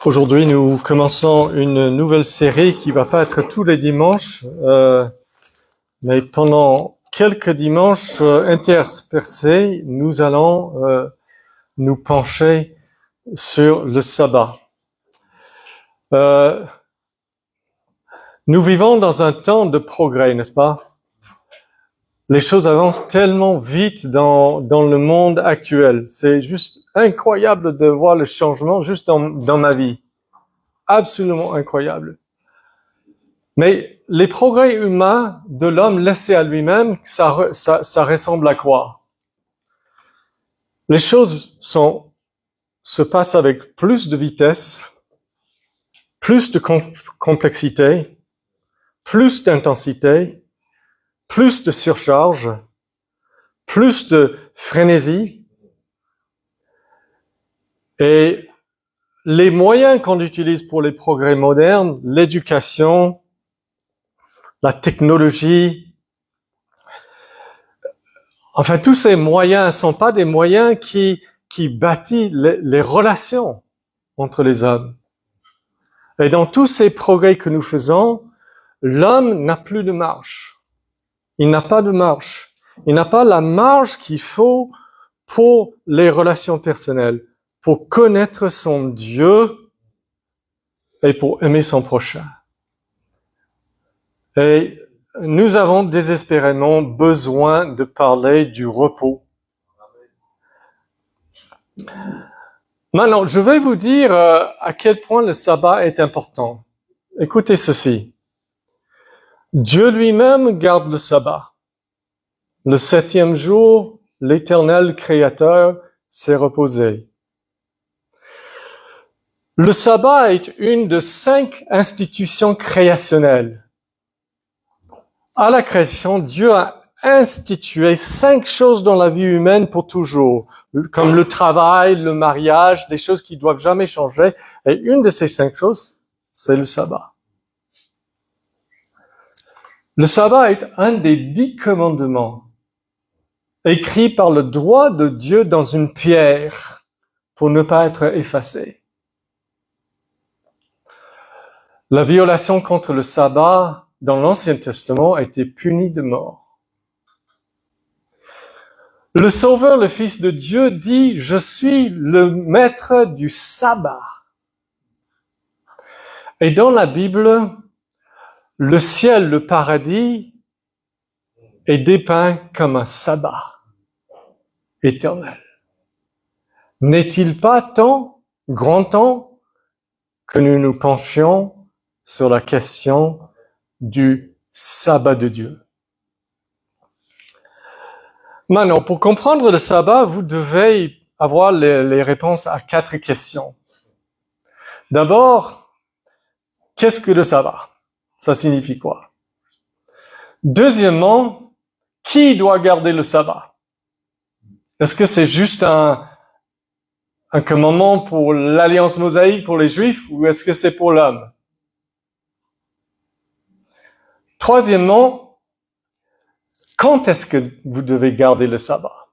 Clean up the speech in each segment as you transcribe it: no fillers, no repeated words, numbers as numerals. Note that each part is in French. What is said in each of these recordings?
Aujourd'hui, nous commençons une nouvelle série qui va pas être tous les dimanches, mais pendant quelques dimanches interspersés, nous allons nous pencher sur le sabbat. Nous vivons dans un temps de progrès, n'est-ce pas? Les choses avancent tellement vite dans le monde actuel. C'est juste incroyable de voir le changement juste dans ma vie. Absolument incroyable. Mais les progrès humains de l'homme laissé à lui-même, ça ressemble à quoi? Les choses se passent avec plus de vitesse, plus de complexité, plus d'intensité, plus de surcharge, plus de frénésie. Et les moyens qu'on utilise pour les progrès modernes, l'éducation, la technologie, enfin tous ces moyens ne sont pas des moyens qui bâtissent les relations entre les hommes. Et dans tous ces progrès que nous faisons, l'homme n'a plus de marge. Il n'a pas de marge. Il n'a pas la marge qu'il faut pour les relations personnelles, pour connaître son Dieu et pour aimer son prochain. Et nous avons désespérément besoin de parler du repos. Maintenant, je vais vous dire à quel point le sabbat est important. Écoutez ceci. Dieu lui-même garde le sabbat. Le 7e jour, l'Éternel Créateur s'est reposé. Le sabbat est une de 5 institutions créationnelles. À la création, Dieu a institué 5 choses dans la vie humaine pour toujours, comme le travail, le mariage, des choses qui doivent jamais changer. Et une de ces 5 choses, c'est le sabbat. Le sabbat est un des 10 commandements écrits par le doigt de Dieu dans une pierre pour ne pas être effacé. La violation contre le sabbat dans l'Ancien Testament a été punie de mort. Le Sauveur, le Fils de Dieu, dit « Je suis le maître du sabbat ». Et dans la Bible, le ciel, le paradis, est dépeint comme un sabbat éternel. N'est-il pas grand temps, que nous nous penchions sur la question du sabbat de Dieu? Maintenant, pour comprendre le sabbat, vous devez avoir les réponses à 4 questions. D'abord, qu'est-ce que le sabbat? Ça signifie quoi? Deuxièmement, qui doit garder le sabbat? Est-ce que c'est juste un commandement pour l'Alliance mosaïque pour les Juifs ou est-ce que c'est pour l'homme? Troisièmement, quand est-ce que vous devez garder le sabbat?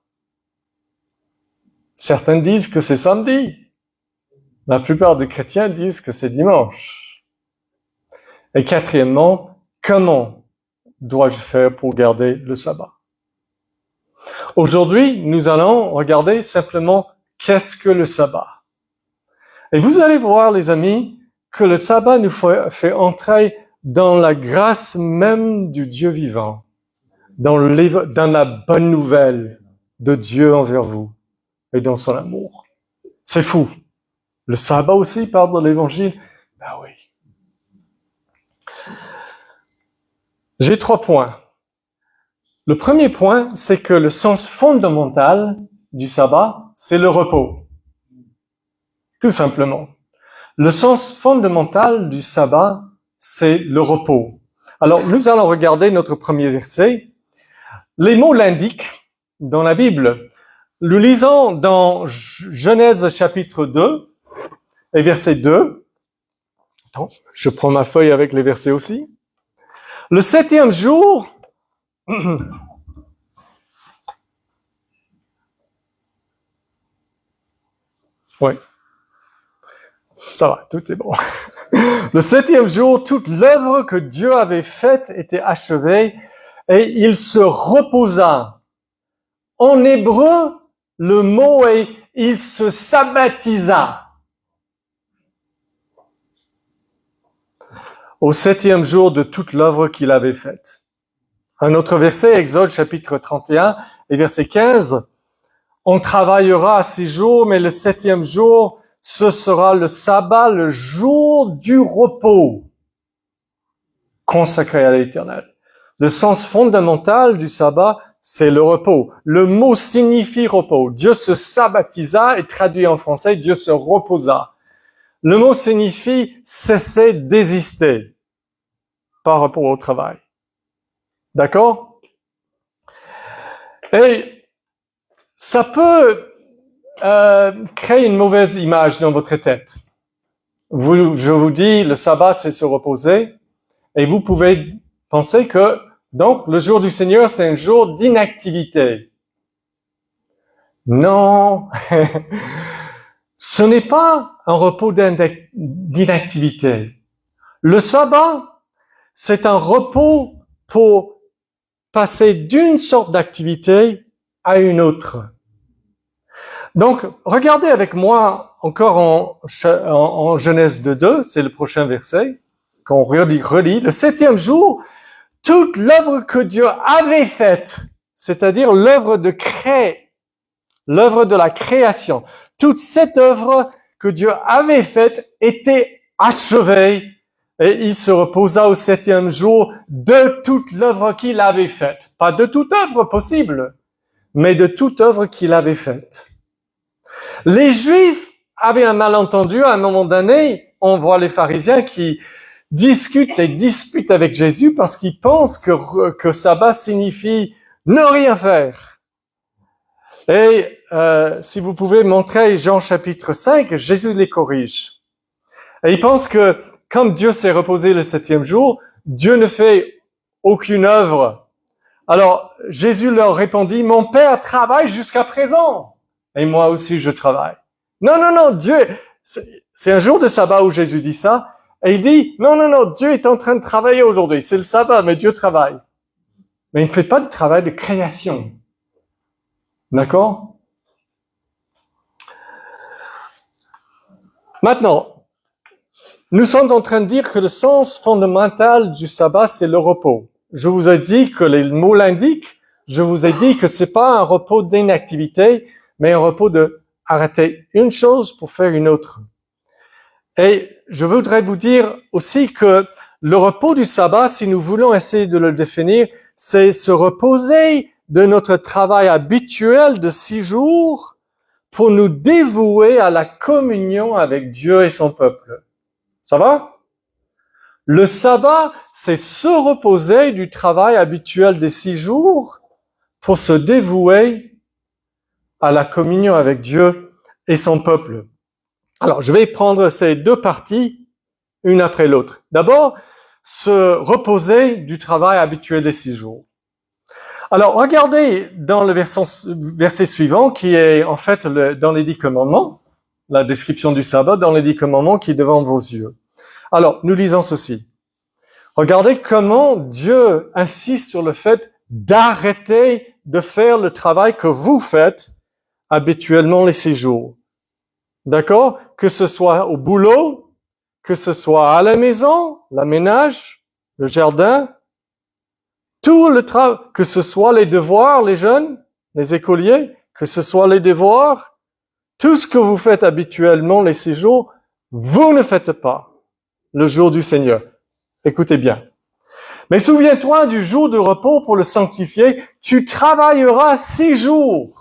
Certains disent que c'est samedi. La plupart des chrétiens disent que c'est dimanche. Et quatrièmement, comment dois-je faire pour garder le sabbat? Aujourd'hui, nous allons regarder simplement qu'est-ce que le sabbat. Et vous allez voir, les amis, que le sabbat nous fait entrer dans la grâce même du Dieu vivant, dans la bonne nouvelle de Dieu envers vous et dans son amour. C'est fou. Le sabbat aussi parle de l'évangile? Ben oui. J'ai 3 points. Le premier point, c'est que le sens fondamental du sabbat, c'est le repos. Tout simplement. Le sens fondamental du sabbat, c'est le repos. Alors, nous allons regarder notre premier verset. Les mots l'indiquent dans la Bible. Nous lisons dans Genèse chapitre 2 et verset 2. Attends, je prends ma feuille avec les versets aussi. Le 7e jour, oui. Ça va, tout est bon. Le septième jour, toute l'œuvre que Dieu avait faite était achevée et il se reposa. En hébreu, le mot est « il se sabbatisa ». Au septième jour de toute l'œuvre qu'il avait faite. Un autre verset, Exode chapitre 31 et verset 15. On travaillera 6 jours, mais le septième jour, ce sera le sabbat, le jour du repos, consacré à l'Éternel. Le sens fondamental du sabbat, c'est le repos. Le mot signifie repos. Dieu se sabbatisa et traduit en français, Dieu se reposa. Le mot signifie cesser, désister par rapport au travail. D'accord? Et ça peut créer une mauvaise image dans votre tête. Je vous dis, le sabbat, c'est se reposer, et vous pouvez penser que, donc, le jour du Seigneur, c'est un jour d'inactivité. Non, ce n'est pas un repos d'inactivité. Le sabbat, c'est un repos pour passer d'une sorte d'activité à une autre. Donc, regardez avec moi encore en Genèse 2, c'est le prochain verset, quand on relit, le septième jour, toute l'œuvre que Dieu avait faite, c'est-à-dire l'œuvre de la création, toute cette œuvre que Dieu avait faite était achevée et il se reposa au septième jour de toute l'œuvre qu'il avait faite. Pas de toute œuvre possible, mais de toute œuvre qu'il avait faite. Les Juifs avaient un malentendu à un moment donné. On voit les pharisiens qui discutent et disputent avec Jésus parce qu'ils pensent que sabbat signifie ne rien faire. Et si vous pouvez montrer Jean chapitre 5, Jésus les corrige. Et ils pensent que comme Dieu s'est reposé le septième jour, Dieu ne fait aucune œuvre. Alors Jésus leur répondit, mon Père travaille jusqu'à présent. Et moi aussi je travaille. Non, Dieu, c'est un jour de sabbat où Jésus dit ça, et il dit, non, Dieu est en train de travailler aujourd'hui, c'est le sabbat, mais Dieu travaille. Mais il ne fait pas de travail de création. D'accord? Maintenant, nous sommes en train de dire que le sens fondamental du sabbat, c'est le repos. Je vous ai dit que les mots l'indiquent, je vous ai dit que c'est pas un repos d'inactivité, mais un repos de arrêter une chose pour faire une autre. Et je voudrais vous dire aussi que le repos du sabbat, si nous voulons essayer de le définir, c'est se reposer de notre travail habituel de 6 jours pour nous dévouer à la communion avec Dieu et son peuple. Ça va? Le sabbat, c'est se reposer du travail habituel des 6 jours pour se dévouer à la communion avec Dieu et son peuple. Alors, je vais prendre ces deux parties, une après l'autre. D'abord, se reposer du travail habituel des 6 jours. Alors, regardez dans le verset suivant, qui est en fait dans les 10 commandements, la description du sabbat dans les 10 commandements qui est devant vos yeux. Alors, nous lisons ceci. Regardez comment Dieu insiste sur le fait d'arrêter de faire le travail que vous faites habituellement les 6 jours. D'accord? Que ce soit au boulot, que ce soit à la maison, la ménage, le jardin, tout le travail, que ce soit les devoirs, les jeunes, les écoliers, que ce soit les devoirs, tout ce que vous faites habituellement les 6 jours, vous ne faites pas le jour du Seigneur. Écoutez bien. Mais souviens-toi du jour de repos pour le sanctifier, tu travailleras 6 jours.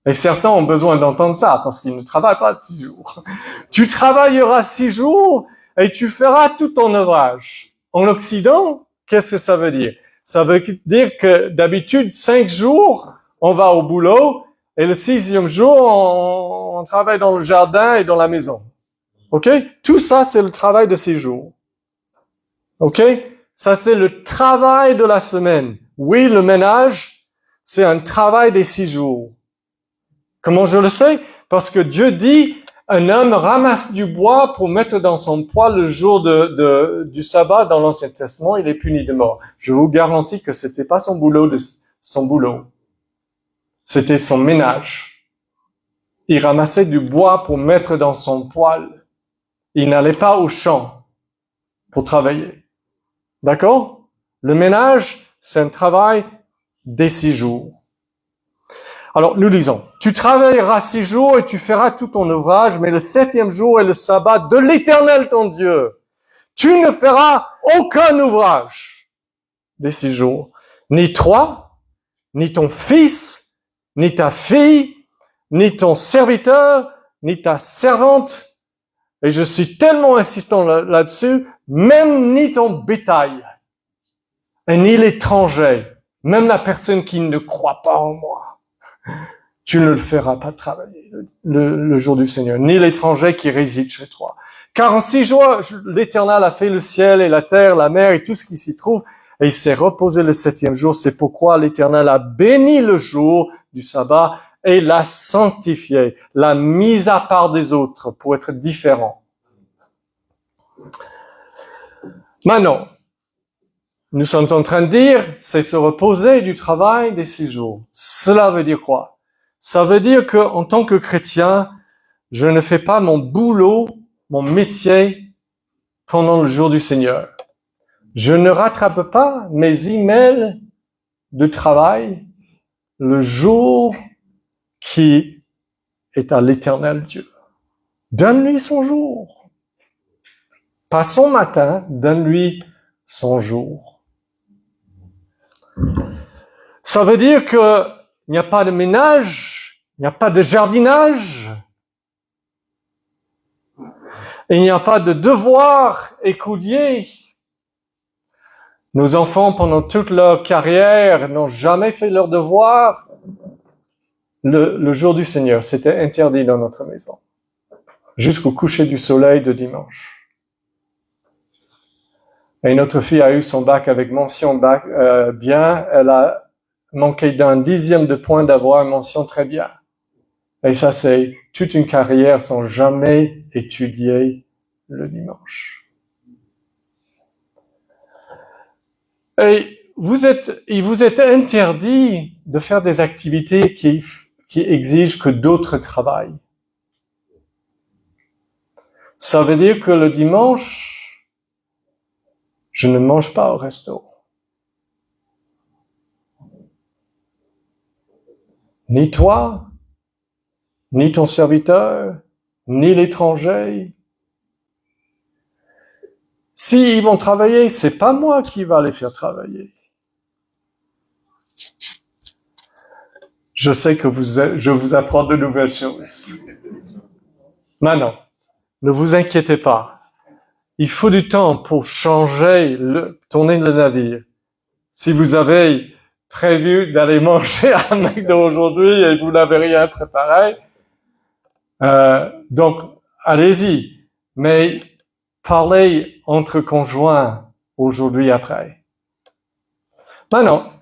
Et certains ont besoin d'entendre ça parce qu'ils ne travaillent pas 6 jours. Tu travailleras 6 jours et tu feras tout ton ouvrage. En Occident, qu'est-ce que ça veut dire? Ça veut dire que d'habitude, 5 jours, on va au boulot et le 6e jour, on travaille dans le jardin et dans la maison. OK? Tout ça, c'est le travail de 6 jours. OK? Ça, c'est le travail de la semaine. Oui, le ménage, c'est un travail des 6 jours. Comment je le sais? Parce que Dieu dit, un homme ramasse du bois pour mettre dans son poêle le jour du sabbat dans l'Ancien Testament, il est puni de mort. Je vous garantis que c'était pas son boulot, c'était son ménage. Il ramassait du bois pour mettre dans son poêle. Il n'allait pas au champ pour travailler. D'accord? Le ménage, c'est un travail des 6 jours. Alors, nous lisons. Tu travailleras 6 jours et tu feras tout ton ouvrage, mais le 7e jour est le sabbat de l'Éternel ton Dieu. Tu ne feras aucun ouvrage des 6 jours. Ni toi, ni ton fils, ni ta fille, ni ton serviteur, ni ta servante. Et je suis tellement insistant là-dessus, même ni ton bétail, et ni l'étranger, même la personne qui ne croit pas en moi. Tu ne le feras pas travailler le jour du Seigneur, ni l'étranger qui réside chez toi. Car en 6 jours, l'Éternel a fait le ciel et la terre, la mer et tout ce qui s'y trouve, et il s'est reposé le 7e jour. C'est pourquoi l'Éternel a béni le jour du sabbat et l'a sanctifié, l'a mis à part des autres pour être différent. Maintenant, nous sommes en train de dire, c'est se reposer du travail des 6 jours. Cela veut dire quoi? Ça veut dire que, en tant que chrétien, je ne fais pas mon boulot, mon métier pendant le jour du Seigneur. Je ne rattrape pas mes emails de travail le jour qui est à l'Éternel Dieu. Donne-lui son jour. Pas son matin, donne-lui son jour. Ça veut dire que il n'y a pas de ménage, il n'y a pas de jardinage, et il n'y a pas de devoir écolier. Nos enfants, pendant toute leur carrière, n'ont jamais fait leurs devoirs. Le jour du Seigneur, c'était interdit dans notre maison, jusqu'au coucher du soleil de dimanche. Et notre fille a eu son bac avec mention bien, elle a manqué d'un 10e de point d'avoir mention très bien. Et ça, c'est toute une carrière sans jamais étudier le dimanche. Et il vous est interdit de faire des activités qui exigent que d'autres travaillent. Ça veut dire que le dimanche, je ne mange pas au resto. Ni toi, ni ton serviteur, ni l'étranger. S'ils vont travailler, c'est pas moi qui va les faire travailler. Je sais que je vous apprends de nouvelles choses. Maintenant, ne vous inquiétez pas. Il faut du temps pour tourner le navire. Si vous avez prévu d'aller manger à McDo aujourd'hui et vous n'avez rien préparé, donc allez-y. Mais parlez entre conjoints aujourd'hui après. Maintenant,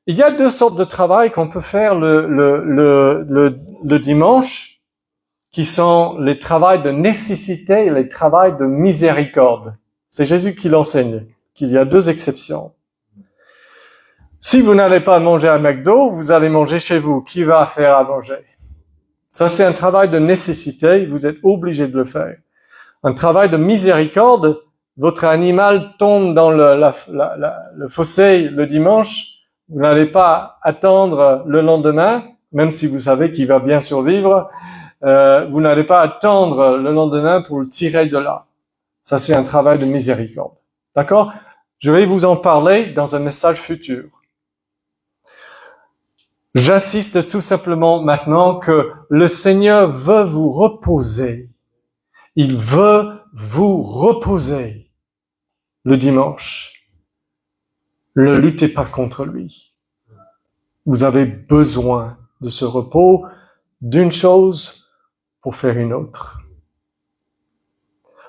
il y a 2 sortes de travail qu'on peut faire le dimanche, qui sont les travails de nécessité et les travails de miséricorde. C'est Jésus qui l'enseigne, qu'il y a 2 exceptions. Si vous n'allez pas manger à McDo, vous allez manger chez vous. Qui va faire à manger? Ça, c'est un travail de nécessité, vous êtes obligé de le faire. Un travail de miséricorde, votre animal tombe dans le fossé le dimanche, vous n'allez pas attendre le lendemain, même si vous savez qu'il va bien survivre, vous n'allez pas attendre le lendemain pour le tirer de là. Ça, c'est un travail de miséricorde. D'accord? Je vais vous en parler dans un message futur. J'insiste tout simplement maintenant que le Seigneur veut vous reposer. Il veut vous reposer le dimanche. Ne luttez pas contre lui. Vous avez besoin de ce repos, d'une chose pour faire une autre.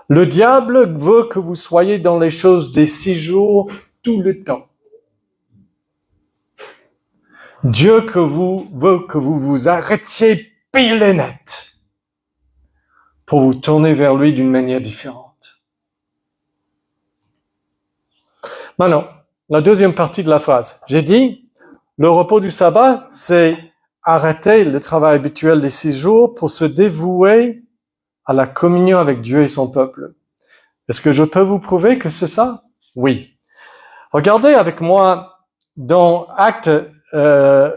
Le diable veut que vous soyez dans les choses des 6 jours tout le temps. Dieu veut que vous vous arrêtiez pile et net pour vous tourner vers lui d'une manière différente. Maintenant, la deuxième partie de la phrase. J'ai dit, le repos du sabbat, c'est arrêter le travail habituel des 6 jours pour se dévouer à la communion avec Dieu et son peuple. Est-ce que je peux vous prouver que c'est ça? Oui. Regardez avec moi dans Actes, on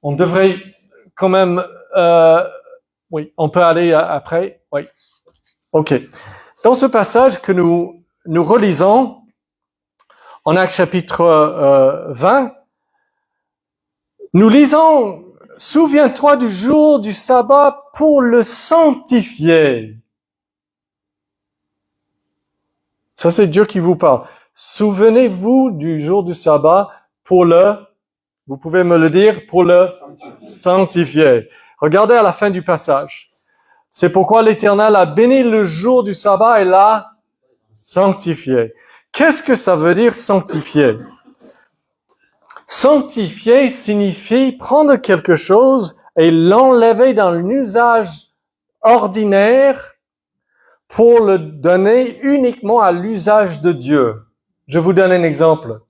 devrait quand même, oui, on peut aller après, oui. Ok. Dans ce passage que nous relisons, en Actes chapitre 20, nous lisons « Souviens-toi du jour du sabbat pour le sanctifier ». Ça, c'est Dieu qui vous parle. Souvenez-vous du jour du sabbat pour vous pouvez me le dire, pour le sanctifier. Regardez à la fin du passage. C'est pourquoi l'Éternel a béni le jour du sabbat et l'a sanctifié. Qu'est-ce que ça veut dire sanctifier? Sanctifier signifie prendre quelque chose et l'enlever dans l'usage ordinaire pour le donner uniquement à l'usage de Dieu. Je vous donne un exemple.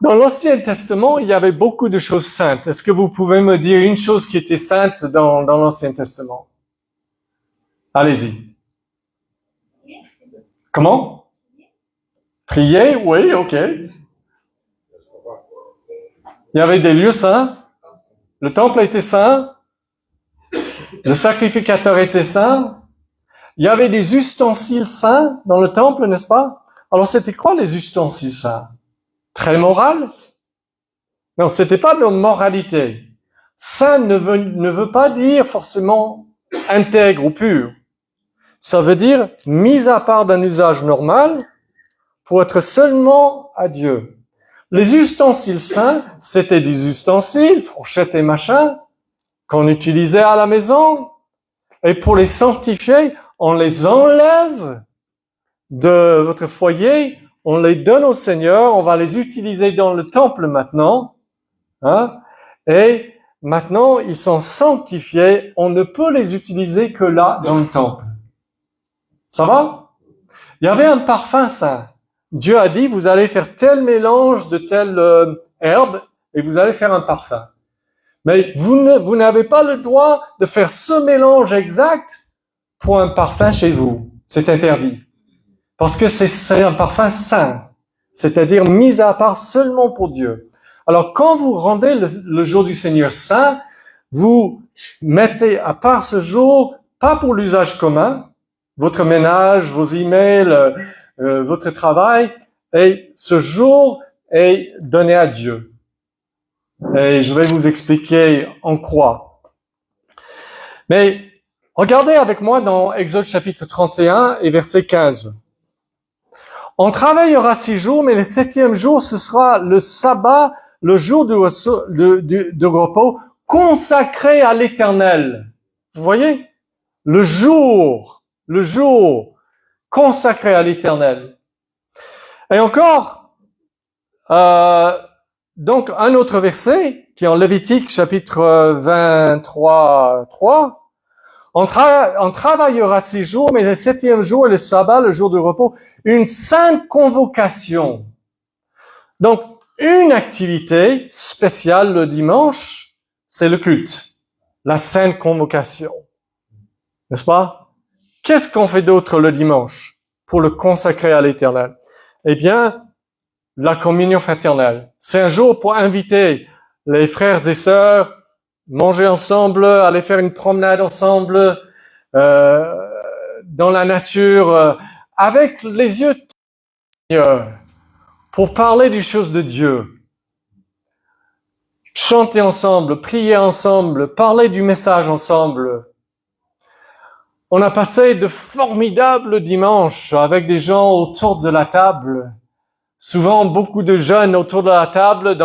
Dans l'Ancien Testament, il y avait beaucoup de choses saintes. Est-ce que vous pouvez me dire une chose qui était sainte dans l'Ancien Testament? Allez-y. Comment? Prier? Oui, ok. Il y avait des lieux saints. Le temple était saint. Le sacrificateur était saint. Il y avait des ustensiles saints dans le temple, n'est-ce pas? Alors, c'était quoi les ustensiles saints? Très moral? Non, c'était pas de moralité. Saint ne veut pas dire forcément intègre ou pur. Ça veut dire mis à part d'un usage normal pour être seulement à Dieu. Les ustensiles saints, c'était des ustensiles, fourchettes et machins, qu'on utilisait à la maison. Et pour les sanctifier, on les enlève de votre foyer, on les donne au Seigneur, on va les utiliser dans le temple maintenant. Hein? Et maintenant, ils sont sanctifiés, on ne peut les utiliser que là, dans le temple. Ça va? Il y avait un parfum saint. Dieu a dit, vous allez faire tel mélange de telle herbe et vous allez faire un parfum. Mais vous n'avez pas le droit de faire ce mélange exact pour un parfum chez vous. C'est interdit. Parce que c'est un parfum saint, c'est-à-dire mis à part seulement pour Dieu. Alors, quand vous rendez le jour du Seigneur saint, vous mettez à part ce jour, pas pour l'usage commun, votre ménage, vos emails, votre travail, et ce jour est donné à Dieu. Et je vais vous expliquer en quoi. Mais regardez avec moi dans Exode chapitre 31 et verset 15. On travaillera 6 jours, mais le 7e jour, ce sera le sabbat, le jour de repos consacré à l'Éternel. Vous voyez? Le jour consacré à l'Éternel. Et encore, donc un autre verset qui est en Lévitique chapitre 23, 3. On travaillera 6 jours, mais le 7e jour est le sabbat, le jour de repos, une sainte convocation. Donc, une activité spéciale le dimanche, c'est le culte, la sainte convocation. N'est-ce pas? Qu'est-ce qu'on fait d'autre le dimanche pour le consacrer à l'Éternel? Eh bien, la communion fraternelle. C'est un jour pour inviter les frères et sœurs, manger ensemble, aller faire une promenade ensemble, dans la nature, avec les yeux de Dieu, pour parler des choses de Dieu. Chanter ensemble, prier ensemble, parler du message ensemble. On a passé de formidables dimanches avec des gens autour de la table. Souvent, beaucoup de jeunes autour de la table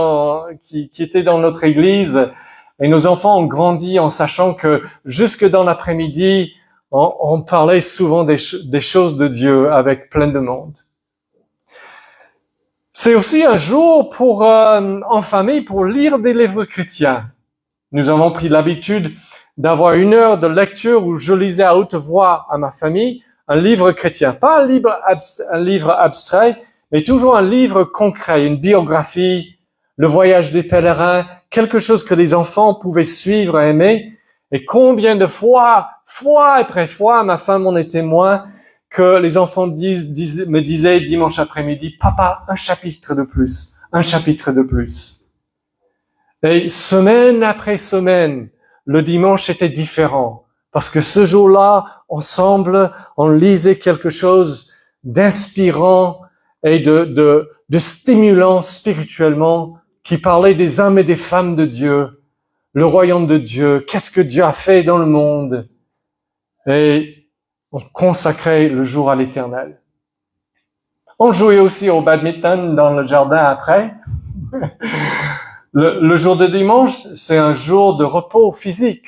qui étaient dans notre église. Et nos enfants ont grandi en sachant que jusque dans l'après-midi, on parlait souvent des choses de Dieu avec plein de monde. C'est aussi un jour en famille pour lire des livres chrétiens. Nous avons pris l'habitude d'avoir 1 heure de lecture où je lisais à haute voix à ma famille un livre chrétien. Pas un livre abstrait, mais toujours un livre concret, une biographie, le voyage des pèlerins, quelque chose que les enfants pouvaient suivre et aimer. Et combien de fois après fois, ma femme en est témoin, que les enfants me disaient dimanche après-midi, « Papa, un chapitre de plus, un chapitre de plus. » Et semaine après semaine, le dimanche était différent. Parce que ce jour-là, ensemble, on lisait quelque chose d'inspirant et de stimulant spirituellement, qui parlait des hommes et des femmes de Dieu, le royaume de Dieu, qu'est-ce que Dieu a fait dans le monde. Et on consacrait le jour à l'Éternel. On jouait aussi au badminton dans le jardin après. Le jour de dimanche, c'est un jour de repos physique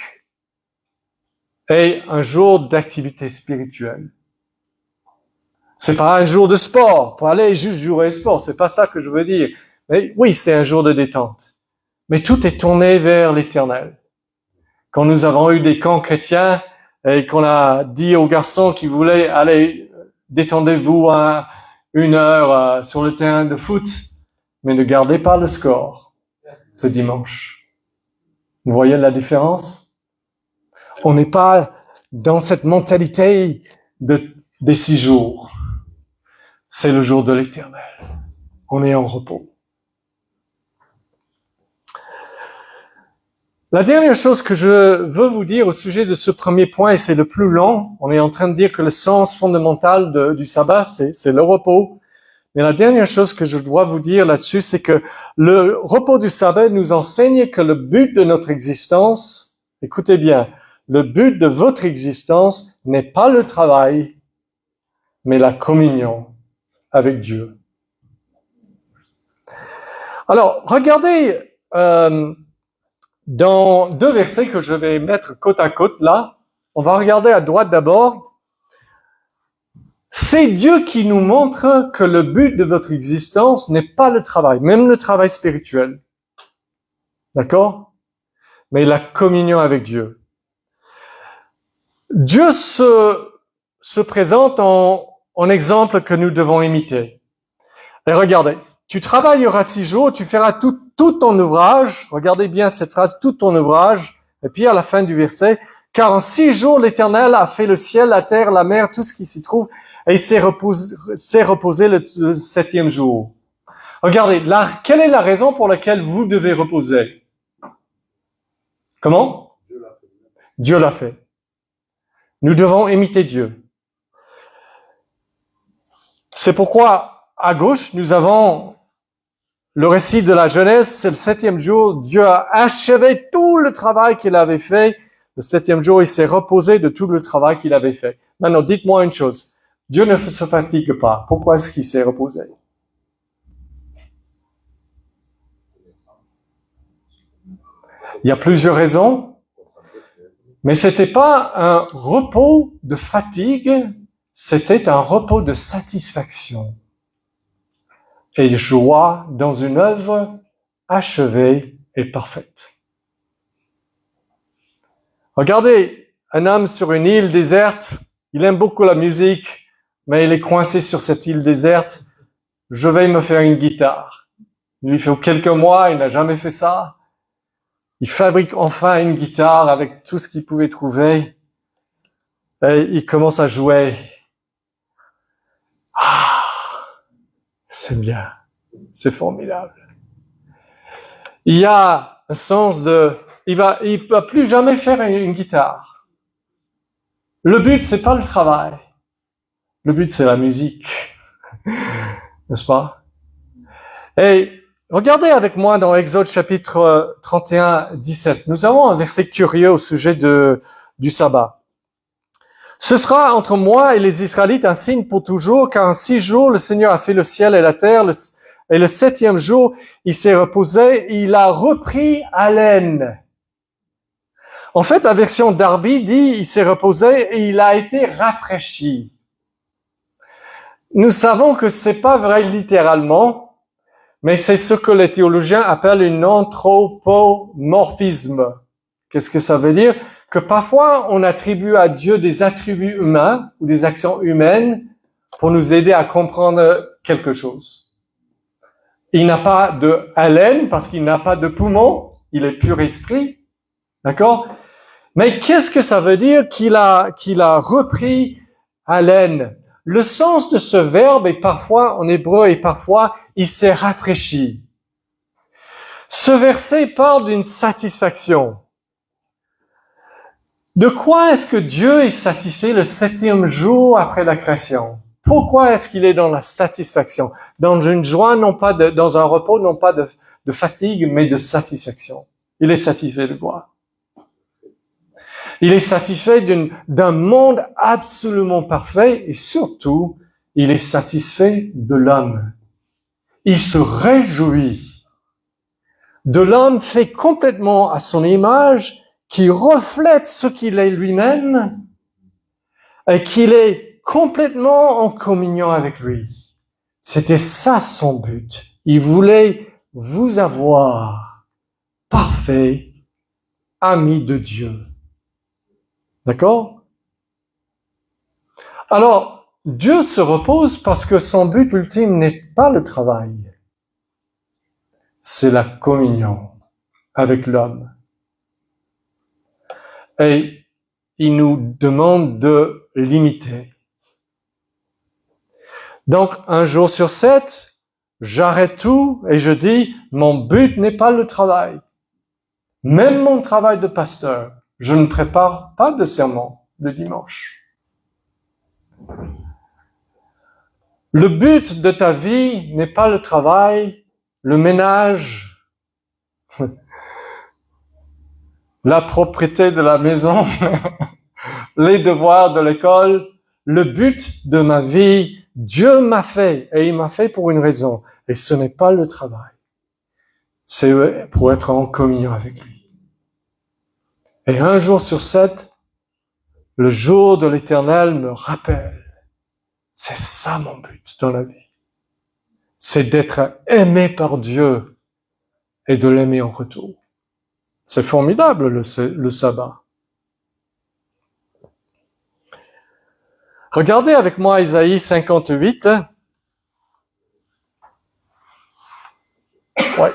et un jour d'activité spirituelle. C'est pas un jour de sport, pour aller juste jouer au sport, c'est pas ça que je veux dire. Mais oui, c'est un jour de détente. Mais tout est tourné vers l'Éternel. Quand nous avons eu des camps chrétiens et qu'on a dit aux garçons qui voulaient aller, détendez-vous 1 heure sur le terrain de foot, mais ne gardez pas le score ce dimanche. Vous voyez la différence? On n'est pas dans cette mentalité des 6 jours. C'est le jour de l'Éternel. On est en repos. La dernière chose que je veux vous dire au sujet de ce premier point, et c'est le plus long, on est en train de dire que le sens fondamental du sabbat, c'est le repos. Mais la dernière chose que je dois vous dire là-dessus, c'est que le repos du sabbat nous enseigne que le but de notre existence, écoutez bien, le but de votre existence n'est pas le travail, mais la communion avec Dieu. Alors, regardez dans 2 versets que je vais mettre côte à côte là. On va regarder à droite d'abord. C'est Dieu qui nous montre que le but de votre existence n'est pas le travail, même le travail spirituel. D'accord? Mais la communion avec Dieu. Dieu se présente en exemple que nous devons imiter. Et regardez, tu travailleras 6 jours, tu feras tout ton ouvrage. Regardez bien cette phrase, tout ton ouvrage. Et puis à la fin du verset, car en 6 jours l'Éternel a fait le ciel, la terre, la mer, tout ce qui s'y trouve, et il s'est reposé le 7e jour. Regardez, quelle est la raison pour laquelle vous devez reposer? Comment? Dieu l'a fait. Nous devons imiter Dieu. C'est pourquoi, à gauche, nous avons le récit de la Genèse, c'est le 7e jour. Dieu a achevé tout le travail qu'il avait fait. Le 7e jour, il s'est reposé de tout le travail qu'il avait fait. Maintenant, dites-moi une chose. Dieu ne se fatigue pas. Pourquoi est-ce qu'il s'est reposé? Il y a plusieurs raisons. Mais c'était pas un repos de fatigue, c'était un repos de satisfaction et joie dans une œuvre achevée et parfaite. Regardez, un homme sur une île déserte, il aime beaucoup la musique, mais il est coincé sur cette île déserte. Je vais me faire une guitare. Il lui fait quelques mois, il n'a jamais fait ça. Il fabrique enfin une guitare avec tout ce qu'il pouvait trouver. Et il commence à jouer. Ah, c'est bien. C'est formidable. Il y a un sens il va plus jamais faire une guitare. Le but, c'est pas le travail. Le but, c'est la musique. N'est-ce pas? Et regardez avec moi dans Exode chapitre 31, 17. Nous avons un verset curieux au sujet du sabbat. Ce sera entre moi et les Israélites un signe pour toujours, car en 6 jours, le Seigneur a fait le ciel et la terre, et le 7e jour, il s'est reposé, et il a repris haleine. En fait, la version Darby dit, il s'est reposé et il a été rafraîchi. Nous savons que c'est pas vrai littéralement, mais c'est ce que les théologiens appellent un anthropomorphisme. Qu'est-ce que ça veut dire? que parfois on attribue à Dieu des attributs humains ou des actions humaines pour nous aider à comprendre quelque chose. Il n'a pas de haleine parce qu'il n'a pas de poumon, il est pur esprit, d'accord? Mais qu'est-ce que ça veut dire qu'il a repris haleine? Le sens de ce verbe est parfois, en hébreu, et parfois, il s'est rafraîchi. Ce verset parle d'une satisfaction. De quoi est-ce que Dieu est satisfait le 7e jour après la création? Pourquoi est-ce qu'il est dans la satisfaction? Dans une joie, dans un repos, non pas de fatigue, mais de satisfaction. Il est satisfait de quoi? Il est satisfait d'un monde absolument parfait et surtout, il est satisfait de l'homme. Il se réjouit de l'homme fait complètement à son image, qui reflète ce qu'il est lui-même et qu'il est complètement en communion avec lui. C'était ça son but. Il voulait vous avoir parfait, ami de Dieu. D'accord? Alors, Dieu se repose parce que son but ultime n'est pas le travail. C'est la communion avec l'homme. Et il nous demande de l'imiter. Donc, un jour sur 7, j'arrête tout et je dis, mon but n'est pas le travail. Même mon travail de pasteur, je ne prépare pas de sermon le dimanche. Le but de ta vie n'est pas le travail, le ménage, la propriété de la maison, les devoirs de l'école. Le but de ma vie, Dieu m'a fait, et il m'a fait pour une raison. Et ce n'est pas le travail. C'est pour être en communion avec lui. Et un jour sur 7, le jour de l'Éternel me rappelle. C'est ça mon but dans la vie. C'est d'être aimé par Dieu et de l'aimer en retour. C'est formidable le sabbat. Regardez avec moi Isaïe 58. Ouais.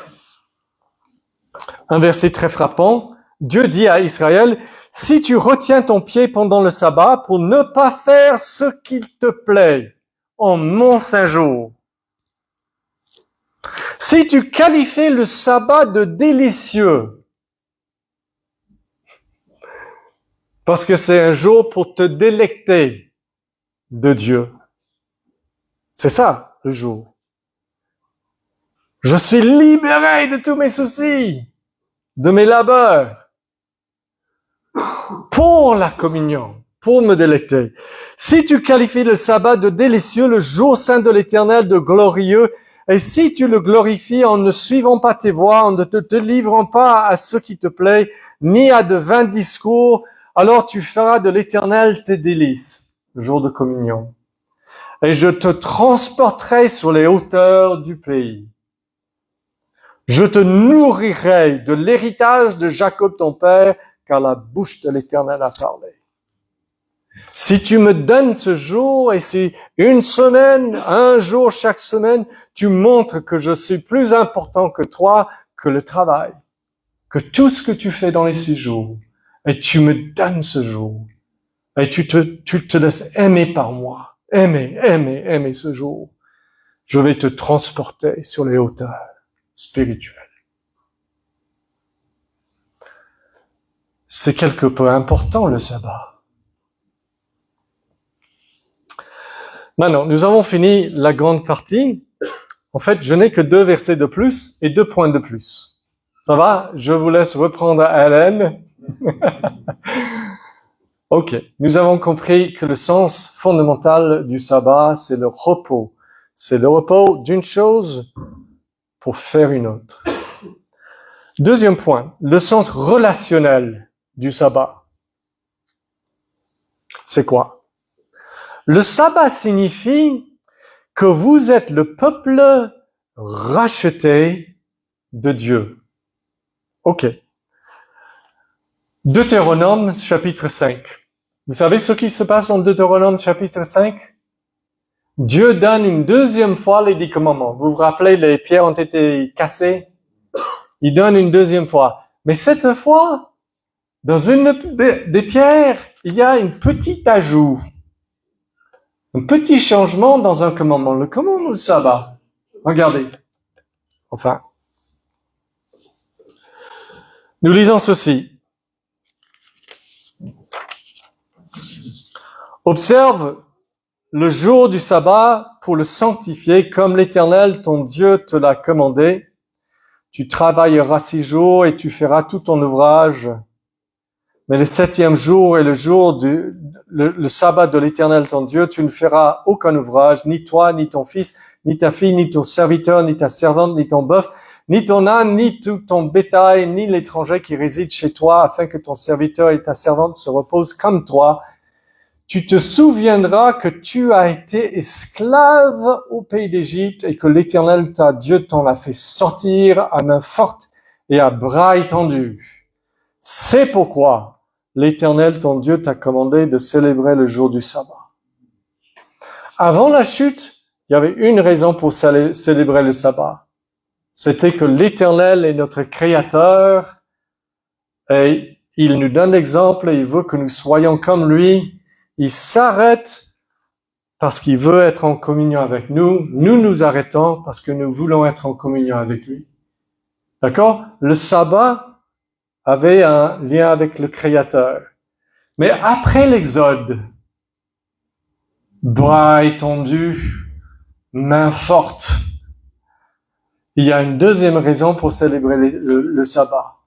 Un verset très frappant. Dieu dit à Israël, « Si tu retiens ton pied pendant le sabbat pour ne pas faire ce qu'il te plaît en mon saint jour, si tu qualifies le sabbat de délicieux, parce que c'est un jour pour te délecter de Dieu. C'est ça, le jour. Je suis libéré de tous mes soucis, de mes labeurs, pour la communion, pour me délecter. Si tu qualifies le sabbat de délicieux, le jour saint de l'Éternel de glorieux, et si tu le glorifies en ne suivant pas tes voies, en ne te livrant pas à ce qui te plaît, ni à de vains discours, alors tu feras de l'Éternel tes délices, le jour de communion. Et je te transporterai sur les hauteurs du pays. Je te nourrirai de l'héritage de Jacob ton père, car la bouche de l'Éternel a parlé. Si tu me donnes ce jour, et si une semaine, un jour chaque semaine, tu montres que je suis plus important que toi, que le travail, que tout ce que tu fais dans les 6 jours, et tu me donnes ce jour, et tu te laisses aimer par moi, aimer ce jour, je vais te transporter sur les hauteurs spirituelles. C'est quelque peu important le sabbat. Maintenant, nous avons fini la grande partie. En fait, je n'ai que 2 versets de plus et 2 points de plus. Ça va? Je vous laisse reprendre haleine. Ok. Nous avons compris que le sens fondamental du sabbat, c'est le repos. C'est le repos d'une chose pour faire une autre. Deuxième point, le sens relationnel du sabbat. C'est quoi? Le sabbat signifie que vous êtes le peuple racheté de Dieu. Ok. Deutéronome chapitre 5. Vous savez ce qui se passe en Deutéronome chapitre 5? Dieu donne une deuxième fois les 10 commandements. Vous vous rappelez, les pierres ont été cassées? Il donne une deuxième fois. Mais cette fois, dans une des pierres, il y a un petit ajout. Un petit changement dans un commandement. Le commandement du sabbat. Regardez. Enfin. Nous lisons ceci. Observe le jour du sabbat pour le sanctifier comme l'Éternel, ton Dieu, te l'a commandé. Tu travailleras 6 jours et tu feras tout ton ouvrage. Mais le 7e jour est le jour le sabbat de l'Éternel, ton Dieu. Tu ne feras aucun ouvrage, ni toi, ni ton fils, ni ta fille, ni ton serviteur, ni ta servante, ni ton bœuf, ni ton âne, ni tout ton bétail, ni l'étranger qui réside chez toi, afin que ton serviteur et ta servante se reposent comme toi. Tu te souviendras que tu as été esclave au pays d'Égypte et que l'Éternel, ta Dieu, t'en a fait sortir à main forte et à bras étendus. C'est pourquoi l'Éternel, ton Dieu, t'a commandé de célébrer le jour du sabbat. Avant la chute, il y avait une raison pour célébrer le sabbat. C'était que l'Éternel est notre Créateur et il nous donne l'exemple et il veut que nous soyons comme lui. Il s'arrête parce qu'il veut être en communion avec nous. Nous nous arrêtons parce que nous voulons être en communion avec lui. D'accord? Le sabbat avait un lien avec le Créateur. Mais après l'Exode, bras étendus, main forte, il y a une deuxième raison pour célébrer le sabbat.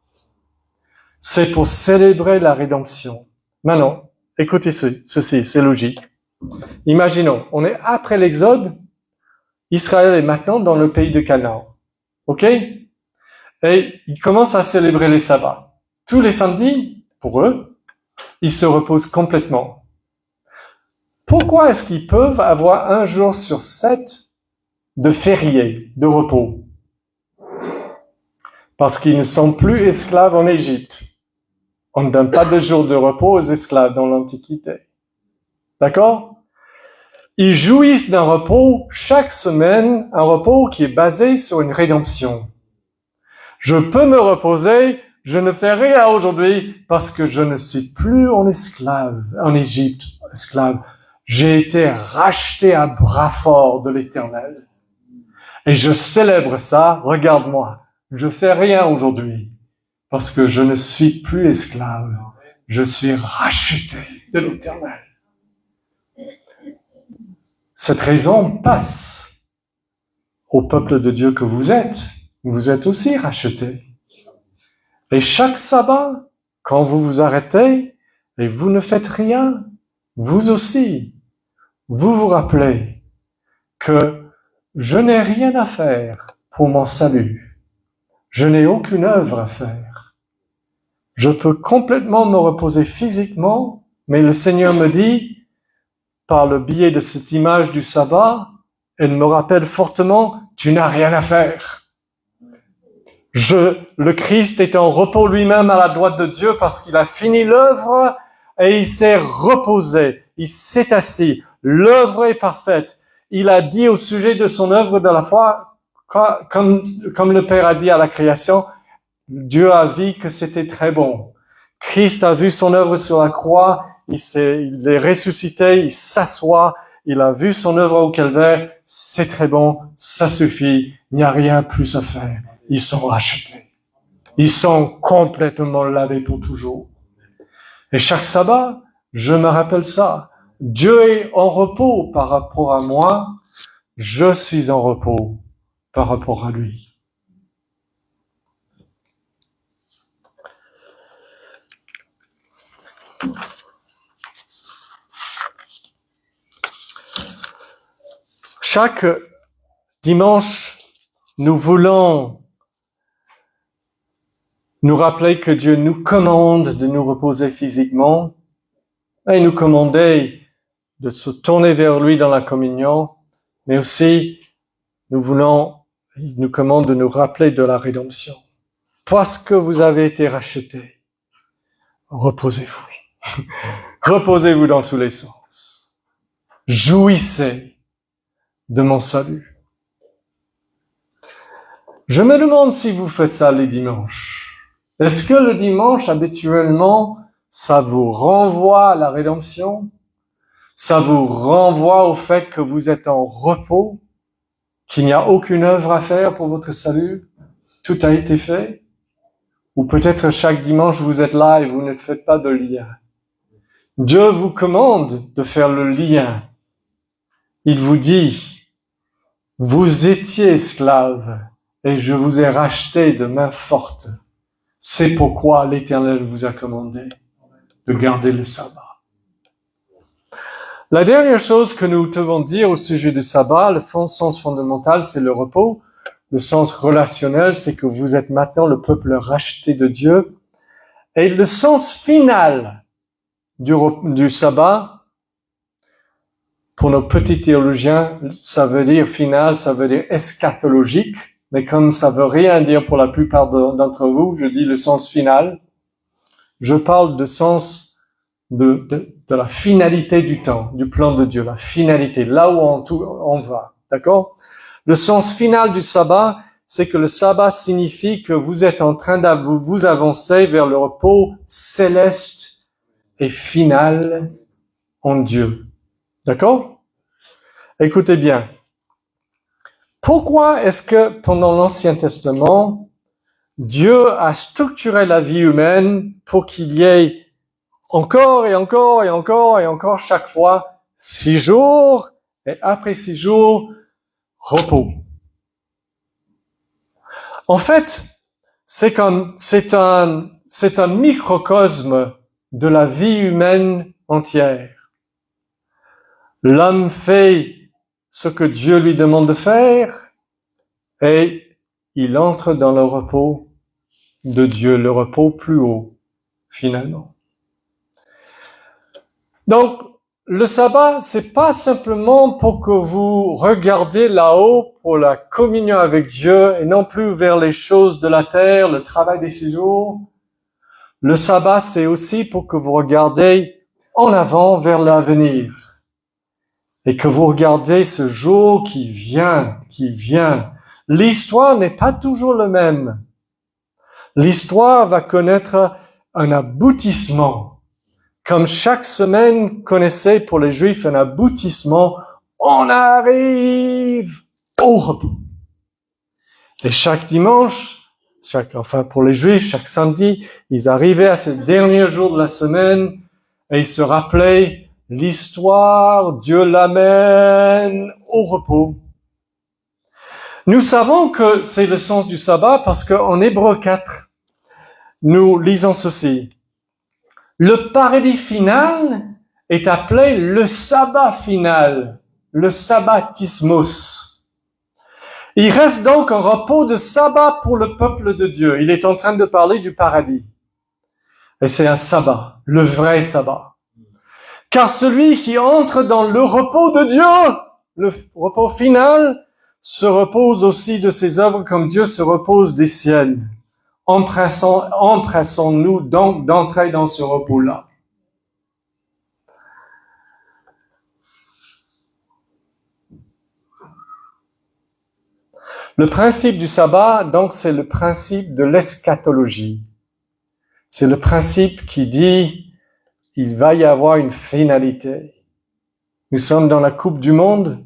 C'est pour célébrer la rédemption. Maintenant, écoutez ceci, c'est logique. Imaginons, on est après l'Exode, Israël est maintenant dans le pays de Canaan. OK? Et ils commencent à célébrer les sabbats. Tous les samedis, pour eux, ils se reposent complètement. Pourquoi est-ce qu'ils peuvent avoir 1 jour sur 7 de férié, de repos? Parce qu'ils ne sont plus esclaves en Égypte. On ne donne pas de jour de repos aux esclaves dans l'Antiquité. D'accord? Ils jouissent d'un repos chaque semaine, un repos qui est basé sur une rédemption. Je peux me reposer, je ne fais rien aujourd'hui parce que je ne suis plus en Égypte, esclave. J'ai été racheté à bras forts de l'Éternel. Et je célèbre ça, regarde-moi, je fais rien aujourd'hui parce que je ne suis plus esclave. Je suis racheté de l'Éternel. Cette raison passe au peuple de Dieu que vous êtes. Vous êtes aussi rachetés. Et chaque sabbat, quand vous vous arrêtez et vous ne faites rien, vous aussi, vous vous rappelez que je n'ai rien à faire pour mon salut. Je n'ai aucune œuvre à faire. Je peux complètement me reposer physiquement, mais le Seigneur me dit, par le biais de cette image du sabbat, elle me rappelle fortement, tu n'as rien à faire. Le Christ est en repos lui-même à la droite de Dieu parce qu'il a fini l'œuvre et il s'est reposé, il s'est assis. L'œuvre est parfaite. Il a dit au sujet de son œuvre de la foi, comme le Père a dit à la création, Dieu a vu que c'était très bon. Christ a vu son œuvre sur la croix, il est ressuscité, il s'assoit, il a vu son œuvre au calvaire, c'est très bon, ça suffit, il n'y a rien plus à faire. Ils sont rachetés. Ils sont complètement lavés pour toujours. Et chaque sabbat, je me rappelle ça. Dieu est en repos par rapport à moi, je suis en repos par rapport à lui. Chaque dimanche, nous voulons nous rappeler que Dieu nous commande de nous reposer physiquement et nous commander de se tourner vers lui dans la communion, mais aussi il nous commande de nous rappeler de la rédemption. Parce que vous avez été rachetés, reposez-vous. Reposez-vous dans tous les sens. Jouissez de mon salut. Je me demande si vous faites ça les dimanches. Est-ce que le dimanche, habituellement, ça vous renvoie à la rédemption? Ça vous renvoie au fait que vous êtes en repos? Qu'il n'y a aucune œuvre à faire pour votre salut? Tout a été fait? Ou peut-être chaque dimanche vous êtes là et vous ne faites pas de lien. Dieu vous commande de faire le lien. Il vous dit, vous étiez esclaves et je vous ai racheté de main forte. C'est pourquoi l'Éternel vous a commandé de garder le sabbat. La dernière chose que nous devons dire au sujet du sabbat, le sens fondamental, c'est le repos. Le sens relationnel, c'est que vous êtes maintenant le peuple racheté de Dieu. Et le sens final du sabbat, pour nos petits théologiens, ça veut dire final, ça veut dire eschatologique. Mais comme ça veut rien dire pour la plupart d'entre vous, je dis le sens final. Je parle de sens de la finalité du temps, du plan de Dieu, la finalité, là où on va. D'accord? Le sens final du sabbat, c'est que le sabbat signifie que vous êtes en train de vous avancer vers le repos céleste et final en Dieu. D'accord? Écoutez bien. Pourquoi est-ce que pendant l'Ancien Testament, Dieu a structuré la vie humaine pour qu'il y ait encore et encore et encore et encore chaque fois 6 jours et après 6 jours, repos? En fait, c'est un microcosme de la vie humaine entière. L'homme fait ce que Dieu lui demande de faire et il entre dans le repos de Dieu, le repos plus haut, finalement. Donc, le sabbat, c'est pas simplement pour que vous regardiez là-haut pour la communion avec Dieu et non plus vers les choses de la terre, le travail des 6 jours. Le sabbat, c'est aussi pour que vous regardez en avant vers l'avenir et que vous regardez ce jour qui vient. L'histoire n'est pas toujours la même. L'histoire va connaître un aboutissement. Comme chaque semaine connaissait pour les Juifs un aboutissement, on arrive au repos. Et chaque dimanche, pour les Juifs, chaque samedi, ils arrivaient à ce dernier jour de la semaine et ils se rappelaient l'histoire, Dieu l'amène au repos. Nous savons que c'est le sens du sabbat parce qu'en Hébreux 4, nous lisons ceci. Le paradis final est appelé le sabbat final, le sabbatismos. Il reste donc un repos de sabbat pour le peuple de Dieu. Il est en train de parler du paradis. Et c'est un sabbat, le vrai sabbat. Car celui qui entre dans le repos de Dieu, le repos final, se repose aussi de ses œuvres comme Dieu se repose des siennes. Empressons-nous donc d'entrer dans ce repos-là. Le principe du sabbat, donc, c'est le principe de l'eschatologie. C'est le principe qui dit, il va y avoir une finalité. Nous sommes dans la Coupe du Monde.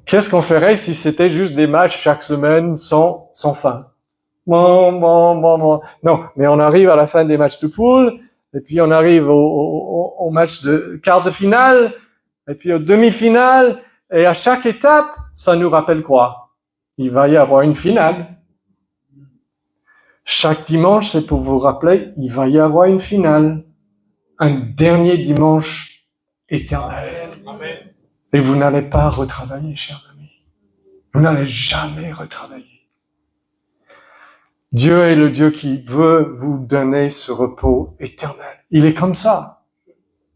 Qu'est-ce qu'on ferait si c'était juste des matchs chaque semaine sans fin? Non, mais on arrive à la fin des matchs de poule, et puis on arrive au match de quart de finale, et puis aux demi-finales, et à chaque étape, ça nous rappelle quoi? Il va y avoir une finale. Chaque dimanche, c'est pour vous rappeler, il va y avoir une finale. Un dernier dimanche éternel. Amen. Et vous n'allez pas retravailler, chers amis. Vous n'allez jamais retravailler. Dieu est le Dieu qui veut vous donner ce repos éternel. Il est comme ça.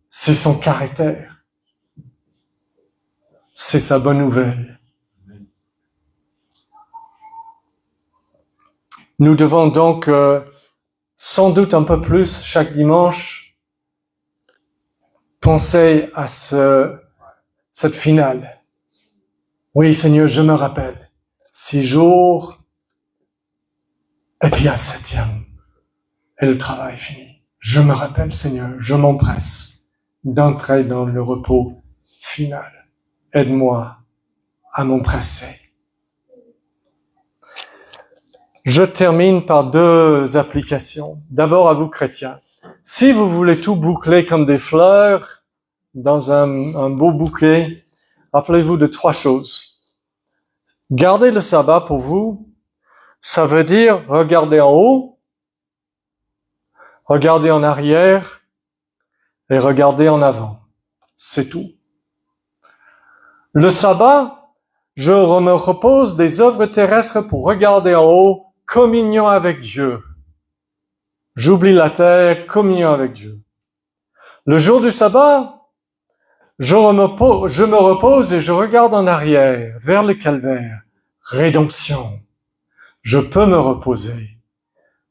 C'est son caractère. C'est sa bonne nouvelle. Nous devons donc sans doute un peu plus chaque dimanche, pensez à cette finale. Oui, Seigneur, je me rappelle. 6 jours, et puis un 7e, et le travail est fini. Je me rappelle, Seigneur, je m'empresse d'entrer dans le repos final. Aide-moi à m'empresser. Je termine par 2 applications. D'abord à vous, chrétiens. Si vous voulez tout boucler comme des fleurs dans un beau bouquet, rappelez-vous de 3 choses. Garder le sabbat pour vous, ça veut dire regarder en haut, regarder en arrière et regarder en avant. C'est tout. Le sabbat, je me repose des œuvres terrestres pour regarder en haut, communion avec Dieu. J'oublie la terre, communion avec Dieu. Le jour du sabbat, je me repose et je regarde en arrière, vers le calvaire. Rédemption. Je peux me reposer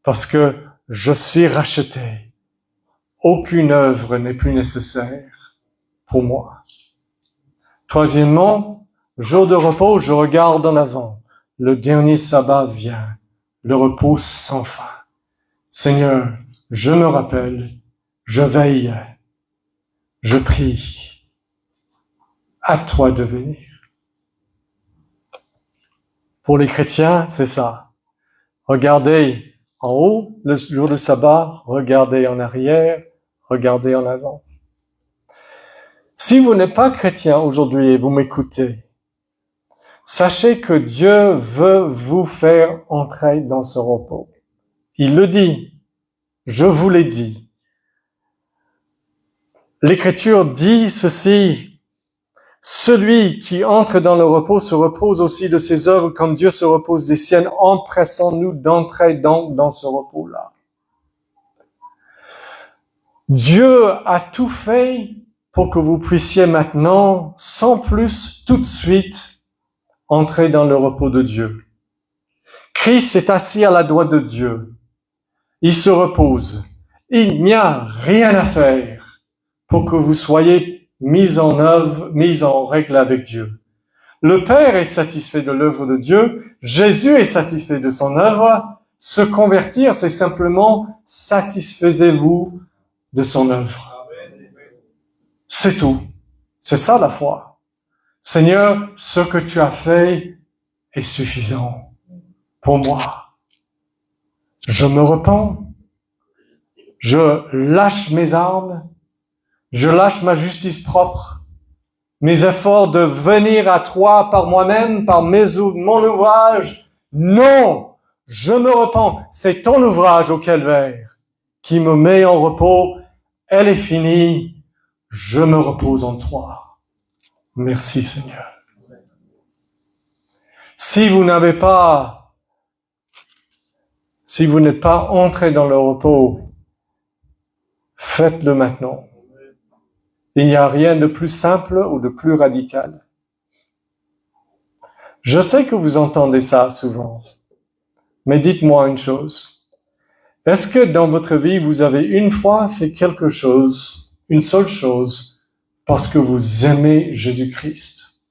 parce que je suis racheté. Aucune œuvre n'est plus nécessaire pour moi. Troisièmement, jour de repos, je regarde en avant. Le dernier sabbat vient. Le repos sans fin. Seigneur, je me rappelle, je veille, je prie. À toi de venir. Pour les chrétiens, c'est ça. Regardez en haut, le jour de sabbat, regardez en arrière, regardez en avant. Si vous n'êtes pas chrétien aujourd'hui et vous m'écoutez, sachez que Dieu veut vous faire entrer dans ce repos. Il le dit, je vous l'ai dit. L'Écriture dit ceci, celui qui entre dans le repos se repose aussi de ses œuvres comme Dieu se repose des siennes. Empressons-nous d'entrer donc dans ce repos-là. Dieu a tout fait pour que vous puissiez maintenant, sans plus, tout de suite, entrer dans le repos de Dieu. Christ est assis à la droite de Dieu. Il se repose. Il n'y a rien à faire pour que vous soyez mis en œuvre, mis en règle avec Dieu. Le Père est satisfait de l'œuvre de Dieu. Jésus est satisfait de son œuvre. Se convertir, c'est simplement satisfaisez-vous de son œuvre. C'est tout. C'est ça la foi. Seigneur, ce que tu as fait est suffisant pour moi. Je me repens. Je lâche mes armes. Je lâche ma justice propre. Mes efforts de venir à toi par moi-même, par mon ouvrage. Non! Je me repens. C'est ton ouvrage au calvaire qui me met en repos. Elle est finie. Je me repose en toi. Merci Seigneur. Si vous n'êtes pas entré dans le repos, faites-le maintenant. Il n'y a rien de plus simple ou de plus radical. Je sais que vous entendez ça souvent, mais dites-moi une chose. Est-ce que dans votre vie, vous avez une fois fait quelque chose, une seule chose, parce que vous aimez Jésus-Christ?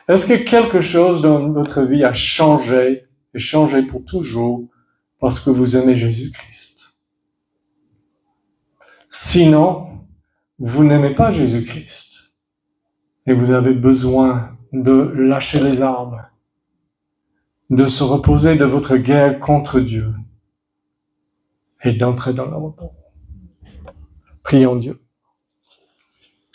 Est-ce que quelque chose dans votre vie a changé, et changé pour toujours, parce que vous aimez Jésus-Christ? Sinon, vous n'aimez pas Jésus-Christ et vous avez besoin de lâcher les armes, de se reposer de votre guerre contre Dieu et d'entrer dans le repos. Prions Dieu.